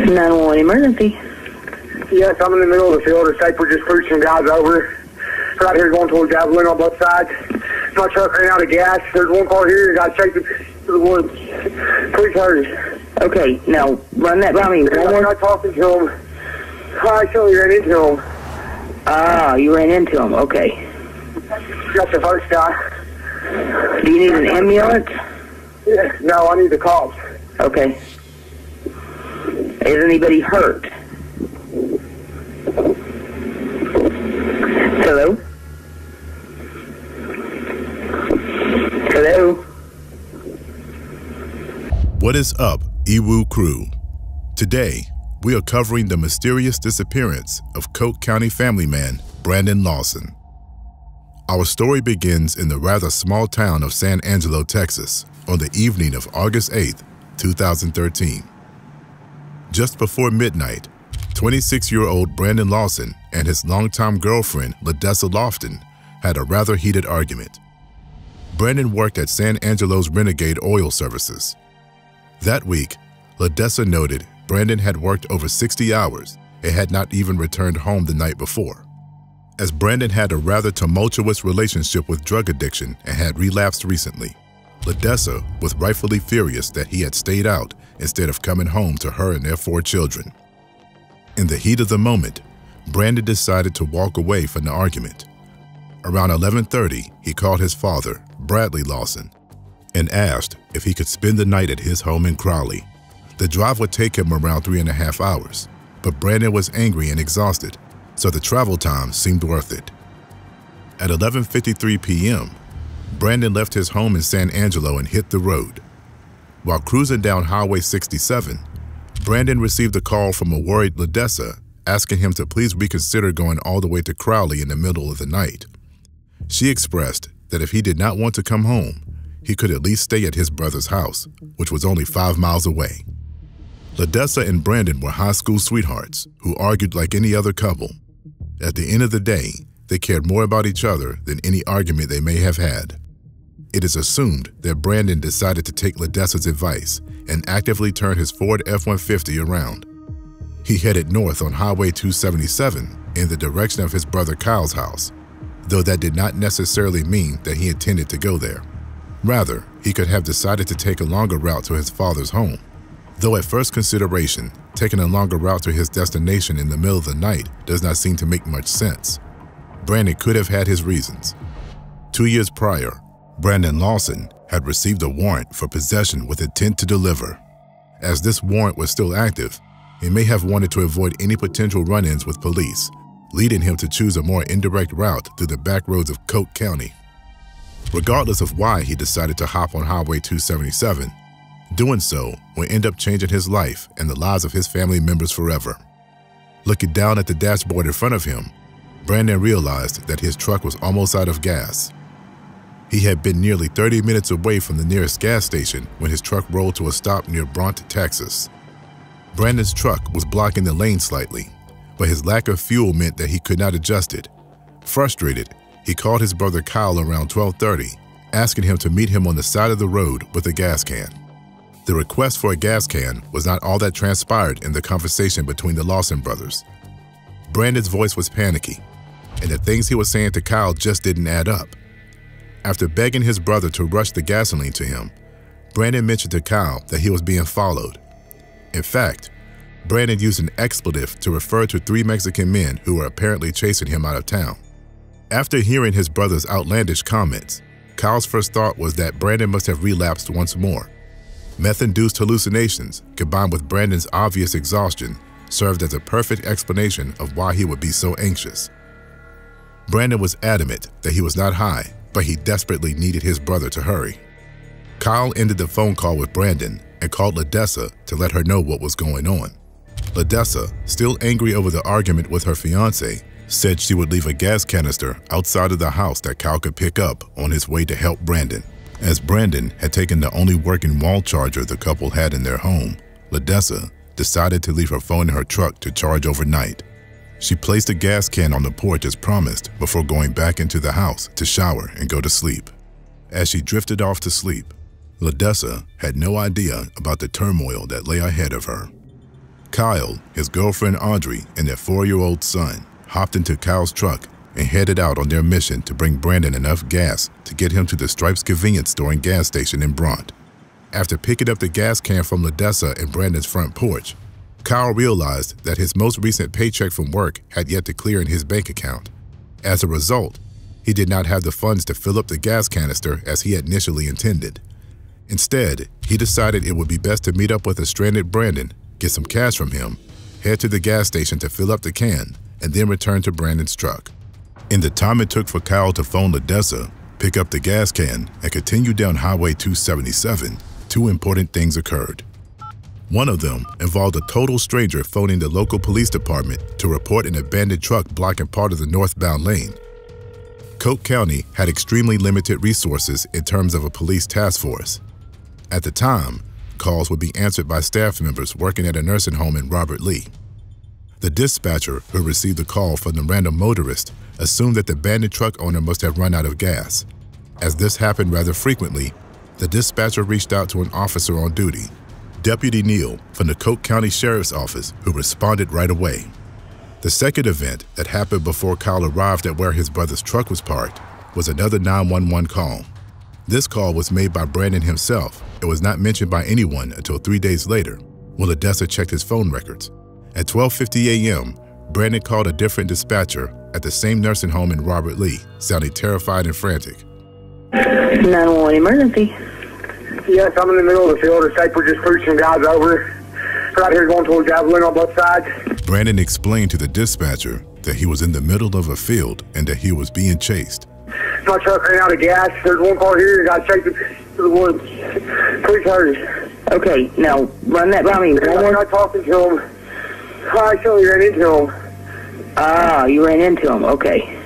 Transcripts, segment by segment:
911 emergency. Yes, I'm in the middle of the field. It's like we're just pushing guys over. Right here going towards Javelin on both sides. My truck ran out of gas. There's one car here. You got to take it to the woods. Please hurry. Okay, now run that by me. I'm not talking to him. I actually ran into him. Ah, you ran into him. Okay. That's the first guy. Do you need an ambulance? Yeah, no, I need the cops. Okay. Is anybody hurt? Hello? Hello? What is up, Iwu crew? Today, we are covering the mysterious disappearance of Coke County family man Brandon Lawson. Our story begins in the rather small town of San Angelo, Texas, on the evening of August 8, 2013. Just before midnight, 26-year-old Brandon Lawson and his longtime girlfriend, Ladessa Lofton, had a rather heated argument. Brandon worked at San Angelo's Renegade Oil Services. That week, Ladessa noted Brandon had worked over 60 hours and had not even returned home the night before. As Brandon had a rather tumultuous relationship with drug addiction and had relapsed recently, Ladessa was rightfully furious that he had stayed out instead of coming home to her and their 4 children. In the heat of the moment, Brandon decided to walk away from the argument. Around 11:30, he called his father, Bradley Lawson, and asked if he could spend the night at his home in Crowley. The drive would take him around 3.5 hours, but Brandon was angry and exhausted, so the travel time seemed worth it. At 11:53 p.m., Brandon left his home in San Angelo and hit the road. While cruising down Highway 67, Brandon received a call from a worried Ladessa asking him to please reconsider going all the way to Crowley in the middle of the night. She expressed that if he did not want to come home, he could at least stay at his brother's house, which was only 5 miles away. Ladessa and Brandon were high school sweethearts who argued like any other couple. At the end of the day, they cared more about each other than any argument they may have had. It is assumed that Brandon decided to take Ladessa's advice and actively turn his Ford F-150 around. He headed north on Highway 277 in the direction of his brother Kyle's house, though that did not necessarily mean that he intended to go there. Rather, he could have decided to take a longer route to his father's home, though at first consideration, taking a longer route to his destination in the middle of the night does not seem to make much sense. Brandon could have had his reasons. 2 years prior, Brandon Lawson had received a warrant for possession with intent to deliver. As this warrant was still active, he may have wanted to avoid any potential run-ins with police, leading him to choose a more indirect route through the back roads of Coke County. Regardless of why he decided to hop on Highway 277, doing so will end up changing his life and the lives of his family members forever. Looking down at the dashboard in front of him, Brandon realized that his truck was almost out of gas. He had been nearly 30 minutes away from the nearest gas station when his truck rolled to a stop near Bront, Texas. Brandon's truck was blocking the lane slightly, but his lack of fuel meant that he could not adjust it. Frustrated, he called his brother Kyle around 12:30, asking him to meet him on the side of the road with a gas can. The request for a gas can was not all that transpired in the conversation between the Lawson brothers. Brandon's voice was panicky, and the things he was saying to Kyle just didn't add up. After begging his brother to rush the gasoline to him, Brandon mentioned to Kyle that he was being followed. In fact, Brandon used an expletive to refer to 3 Mexican men who were apparently chasing him out of town. After hearing his brother's outlandish comments, Kyle's first thought was that Brandon must have relapsed once more. Meth-induced hallucinations, combined with Brandon's obvious exhaustion, served as a perfect explanation of why he would be so anxious. Brandon was adamant that he was not high, but he desperately needed his brother to hurry. Kyle ended the phone call with Brandon and called Ladessa to let her know what was going on. Ladessa, still angry over the argument with her fiancé, said she would leave a gas canister outside of the house that Kyle could pick up on his way to help Brandon. As Brandon had taken the only working wall charger the couple had in their home, Ladessa decided to leave her phone in her truck to charge overnight. She placed a gas can on the porch as promised before going back into the house to shower and go to sleep. As she drifted off to sleep, Ladessa had no idea about the turmoil that lay ahead of her. Kyle, his girlfriend Audrey, and their 4-year-old son hopped into Kyle's truck and headed out on their mission to bring Brandon enough gas to get him to the Stripes convenience store and gas station in Bront. After picking up the gas can from Ledessa in Brandon's front porch, Kyle realized that his most recent paycheck from work had yet to clear in his bank account. As a result, he did not have the funds to fill up the gas canister as he had initially intended. Instead, he decided it would be best to meet up with a stranded Brandon, get some cash from him, head to the gas station to fill up the can, and then return to Brandon's truck. In the time it took for Kyle to phone Ledessa, pick up the gas can, and continue down Highway 277, 2 important things occurred. One of them involved a total stranger phoning the local police department to report an abandoned truck blocking part of the northbound lane. Coke County had extremely limited resources in terms of a police task force. At the time, calls would be answered by staff members working at a nursing home in Robert Lee. The dispatcher who received the call from the random motorist assumed that the abandoned truck owner must have run out of gas. As this happened rather frequently, the dispatcher reached out to an officer on duty, Deputy Neal from the Coke County Sheriff's Office, who responded right away. The second event that happened before Kyle arrived at where his brother's truck was parked was another 911 call. This call was made by Brandon himself and was not mentioned by anyone until 3 days later, when Ledessa checked his phone records. At 12:50 a.m., Brandon called a different dispatcher at the same nursing home in Robert Lee, sounding terrified and frantic. 911 emergency. Yes, I'm in the middle of the field. It's like we're just pushing guys over. Right here going towards Javelin on both sides. Brandon explained to the dispatcher that he was in the middle of a field and that he was being chased. My truck ran out of gas. There's one car here and got chased to the woods. Please hurry. Okay, now run that by me. I'm not talking to him. I actually ran into him. Ah, you ran into him. Okay.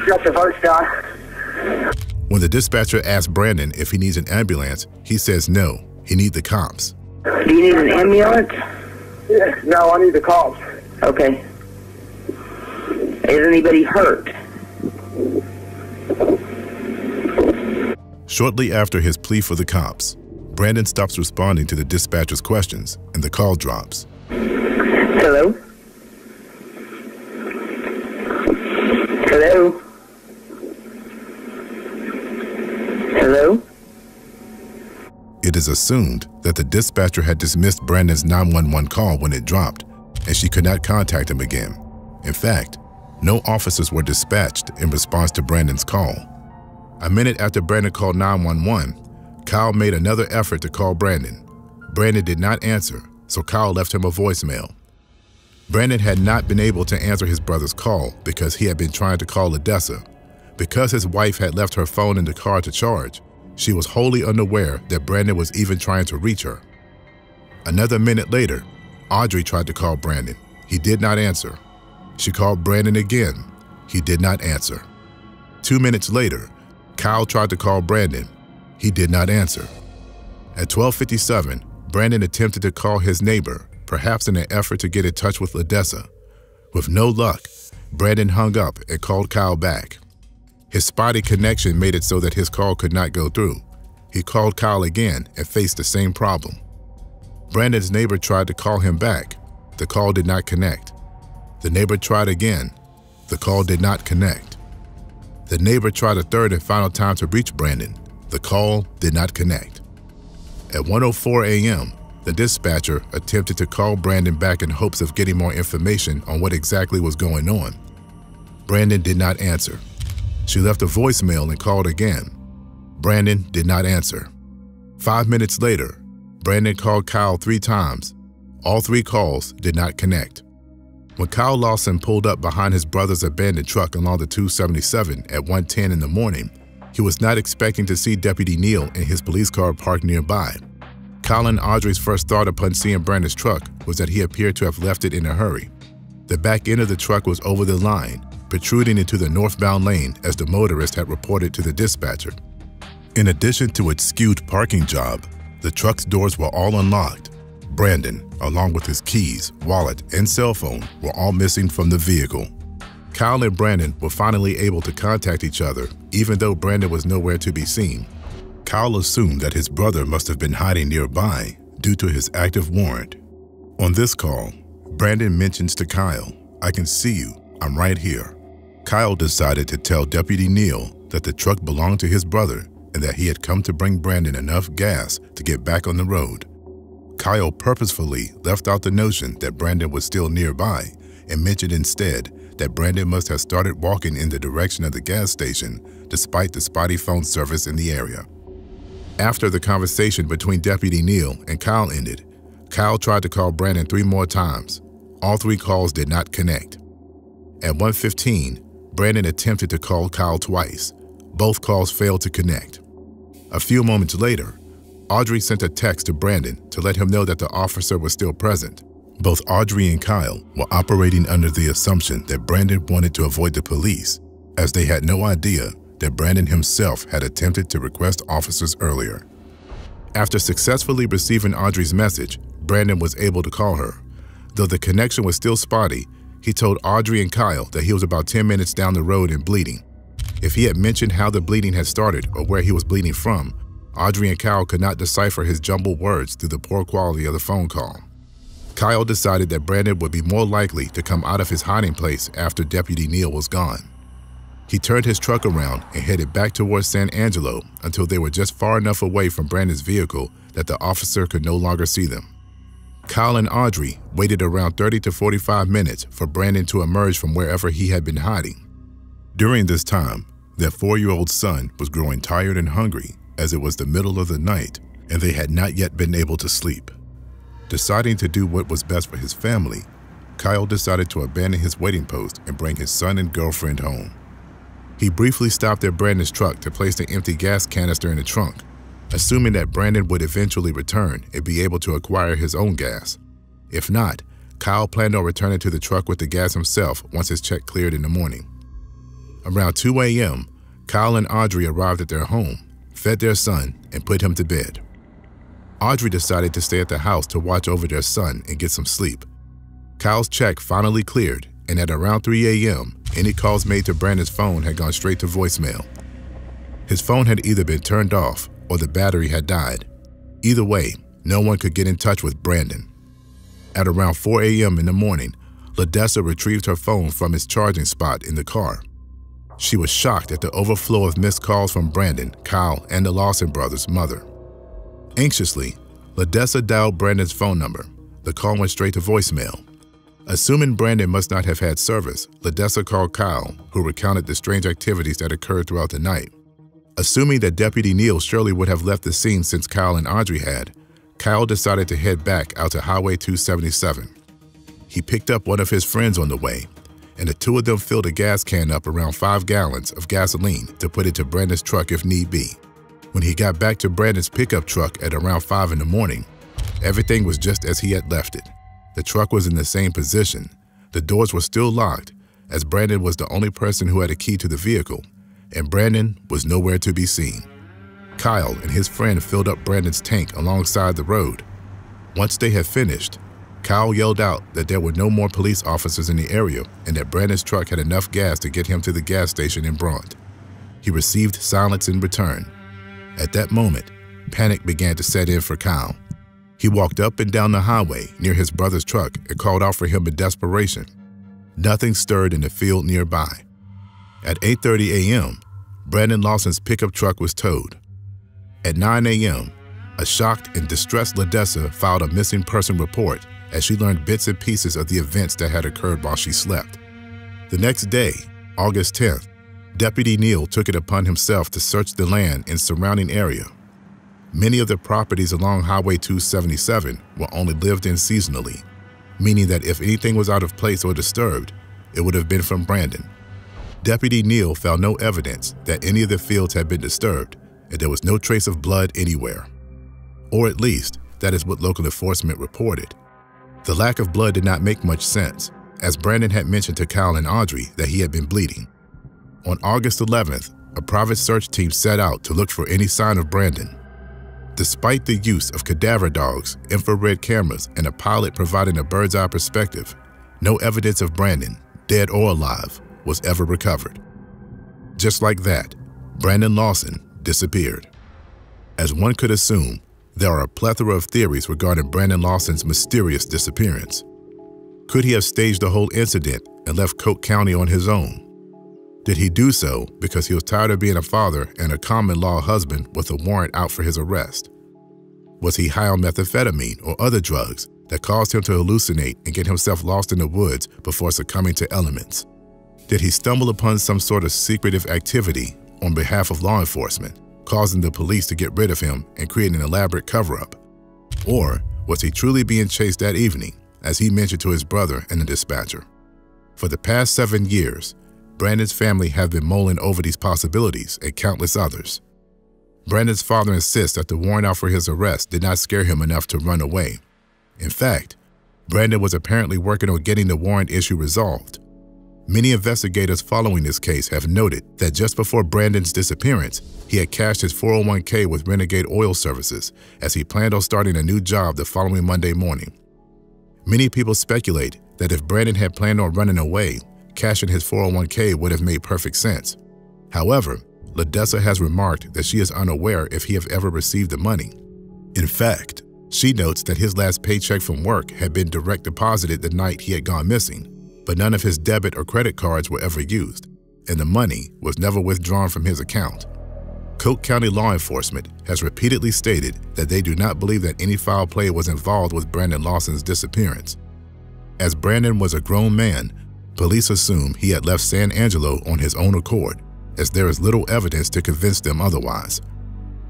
Got the first guy. When the dispatcher asked Brandon if he needs an ambulance, he says no, he needs the cops. Do you need an ambulance? Yeah, no, I need the cops. Okay. Is anybody hurt? Shortly after his plea for the cops, Brandon stops responding to the dispatcher's questions and the call drops. Hello? Hello? Hello? It is assumed that the dispatcher had dismissed Brandon's 911 call when it dropped, and she could not contact him again. In fact, no officers were dispatched in response to Brandon's call. A minute after Brandon called 911, Kyle made another effort to call Brandon. Brandon did not answer, so Kyle left him a voicemail. Brandon had not been able to answer his brother's call because he had been trying to call Ledessa. Because his wife had left her phone in the car to charge, she was wholly unaware that Brandon was even trying to reach her. Another minute later, Audrey tried to call Brandon. He did not answer. She called Brandon again. He did not answer. 2 minutes later, Kyle tried to call Brandon. He did not answer. At 12:57, Brandon attempted to call his neighbor, perhaps in an effort to get in touch with Ledessa. With no luck, Brandon hung up and called Kyle back. His spotty connection made it so that his call could not go through. He called Kyle again and faced the same problem. Brandon's neighbor tried to call him back. The call did not connect. The neighbor tried again. The call did not connect. The neighbor tried a third and final time to reach Brandon. The call did not connect. At 1:04 a.m., the dispatcher attempted to call Brandon back in hopes of getting more information on what exactly was going on. Brandon did not answer. She left a voicemail and called again. Brandon did not answer. 5 minutes later, Brandon called Kyle 3 times. All 3 calls did not connect. When Kyle Lawson pulled up behind his brother's abandoned truck along the 277 at 1:10 in the morning, he was not expecting to see Deputy Neal in his police car parked nearby. Kyle and Audrey's first thought upon seeing Brandon's truck was that he appeared to have left it in a hurry. The back end of the truck was over the line, protruding into the northbound lane as the motorist had reported to the dispatcher. In addition to its skewed parking job, the truck's doors were all unlocked. Brandon, along with his keys, wallet, and cell phone, were all missing from the vehicle. Kyle and Brandon were finally able to contact each other, even though Brandon was nowhere to be seen. Kyle assumed that his brother must have been hiding nearby due to his active warrant. On this call, Brandon mentions to Kyle, "I can see you, I'm right here." Kyle decided to tell Deputy Neal that the truck belonged to his brother and that he had come to bring Brandon enough gas to get back on the road. Kyle purposefully left out the notion that Brandon was still nearby and mentioned instead that Brandon must have started walking in the direction of the gas station despite the spotty phone service in the area. After the conversation between Deputy Neal and Kyle ended, Kyle tried to call Brandon 3 more times. All 3 calls did not connect. At 1:15, Brandon attempted to call Kyle twice. Both calls failed to connect. A few moments later, Audrey sent a text to Brandon to let him know that the officer was still present. Both Audrey and Kyle were operating under the assumption that Brandon wanted to avoid the police, as they had no idea that Brandon himself had attempted to request officers earlier. After successfully receiving Audrey's message, Brandon was able to call her. Though the connection was still spotty, he told Audrey and Kyle that he was about 10 minutes down the road and bleeding. If he had mentioned how the bleeding had started or where he was bleeding from, Audrey and Kyle could not decipher his jumbled words through the poor quality of the phone call. Kyle decided that Brandon would be more likely to come out of his hiding place after Deputy Neal was gone. He turned his truck around and headed back towards San Angelo until they were just far enough away from Brandon's vehicle that the officer could no longer see them. Kyle and Audrey waited around 30 to 45 minutes for Brandon to emerge from wherever he had been hiding. During this time, their 4-year-old son was growing tired and hungry as it was the middle of the night and they had not yet been able to sleep. Deciding to do what was best for his family, Kyle decided to abandon his waiting post and bring his son and girlfriend home. He briefly stopped at Brandon's truck to place the empty gas canister in the trunk, assuming that Brandon would eventually return and be able to acquire his own gas. If not, Kyle planned on returning to the truck with the gas himself once his check cleared in the morning. Around 2 a.m., Kyle and Audrey arrived at their home, fed their son, and put him to bed. Audrey decided to stay at the house to watch over their son and get some sleep. Kyle's check finally cleared, and at around 3 a.m., any calls made to Brandon's phone had gone straight to voicemail. His phone had either been turned off or the battery had died. Either way, no one could get in touch with Brandon. At around 4 a.m. in the morning, LaDessa retrieved her phone from its charging spot in the car. She was shocked at the overflow of missed calls from Brandon, Kyle, and the Lawson brothers' mother. Anxiously, LaDessa dialed Brandon's phone number. The call went straight to voicemail. Assuming Brandon must not have had service, LaDessa called Kyle, who recounted the strange activities that occurred throughout the night. Assuming that Deputy Neal surely would have left the scene since Kyle and Audrey had, Kyle decided to head back out to Highway 277. He picked up one of his friends on the way, and the two of them filled a gas can up around 5 gallons of gasoline to put it to Brandon's truck if need be. When he got back to Brandon's pickup truck at around 5 in the morning, everything was just as he had left it. The truck was in the same position. The doors were still locked, as Brandon was the only person who had a key to the vehicle, and Brandon was nowhere to be seen. Kyle and his friend filled up Brandon's tank alongside the road. Once they had finished, Kyle yelled out that there were no more police officers in the area and that Brandon's truck had enough gas to get him to the gas station in Bront. He received silence in return. At that moment, panic began to set in for Kyle. He walked up and down the highway near his brother's truck and called out for him in desperation. Nothing stirred in the field nearby. At 8:30 a.m., Brandon Lawson's pickup truck was towed. At 9 a.m., a shocked and distressed LaDessa filed a missing person report as she learned bits and pieces of the events that had occurred while she slept. The next day, August 10th, Deputy Neal took it upon himself to search the land and surrounding area. Many of the properties along Highway 277 were only lived in seasonally, meaning that if anything was out of place or disturbed, it would have been from Brandon. Deputy Neal found no evidence that any of the fields had been disturbed, and there was no trace of blood anywhere. Or at least, that is what local enforcement reported. The lack of blood did not make much sense, as Brandon had mentioned to Kyle and Audrey that he had been bleeding. On August 11th, a private search team set out to look for any sign of Brandon. Despite the use of cadaver dogs, infrared cameras, and a pilot providing a bird's-eye perspective, no evidence of Brandon, dead or alive, was ever recovered. Just like that, Brandon Lawson disappeared. As one could assume, There are a plethora of theories regarding Brandon Lawson's mysterious disappearance. Could he have staged the whole incident and left Coke County on his own? Did he do so because he was tired of being a father and a common-law husband with a warrant out for his arrest? Was he high on methamphetamine or other drugs that caused him to hallucinate and get himself lost in the woods before succumbing to elements? Did he stumble upon some sort of secretive activity on behalf of law enforcement, causing the police to get rid of him and create an elaborate cover-up? Or was he truly being chased that evening, as he mentioned to his brother and the dispatcher? For the past 7 years, Brandon's family have been mulling over these possibilities and countless others. Brandon's father insists that the warrant out for his arrest did not scare him enough to run away. In fact, Brandon was apparently working on getting the warrant issue resolved. Many investigators following this case have noted that just before Brandon's disappearance, he had cashed his 401k with Renegade Oil Services as he planned on starting a new job the following Monday morning. Many people speculate that if Brandon had planned on running away, cashing his 401k would have made perfect sense. However, LaDessa has remarked that she is unaware if he have ever received the money. In fact, she notes that his last paycheck from work had been direct deposited the night he had gone missing, but none of his debit or credit cards were ever used, and the money was never withdrawn from his account. Coke County law enforcement has repeatedly stated that they do not believe that any foul play was involved with Brandon Lawson's disappearance. As Brandon was a grown man, police assume he had left San Angelo on his own accord, as there is little evidence to convince them otherwise.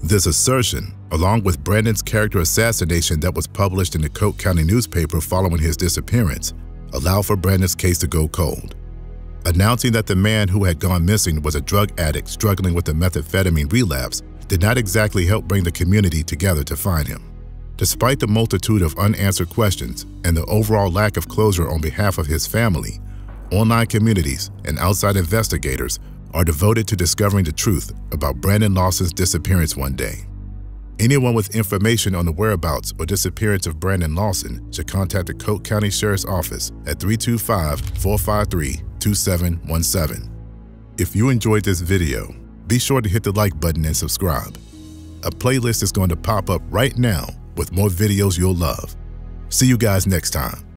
This assertion, along with Brandon's character assassination that was published in the Coke County newspaper following his disappearance, allowed for Brandon's case to go cold. Announcing that the man who had gone missing was a drug addict struggling with a methamphetamine relapse did not exactly help bring the community together to find him. Despite the multitude of unanswered questions and the overall lack of closure on behalf of his family, online communities and outside investigators are devoted to discovering the truth about Brandon Lawson's disappearance one day. Anyone with information on the whereabouts or disappearance of Brandon Lawson should contact the Coke County Sheriff's Office at 325-453-2717. If you enjoyed this video, be sure to hit the like button and subscribe. A playlist is going to pop up right now with more videos you'll love. See you guys next time.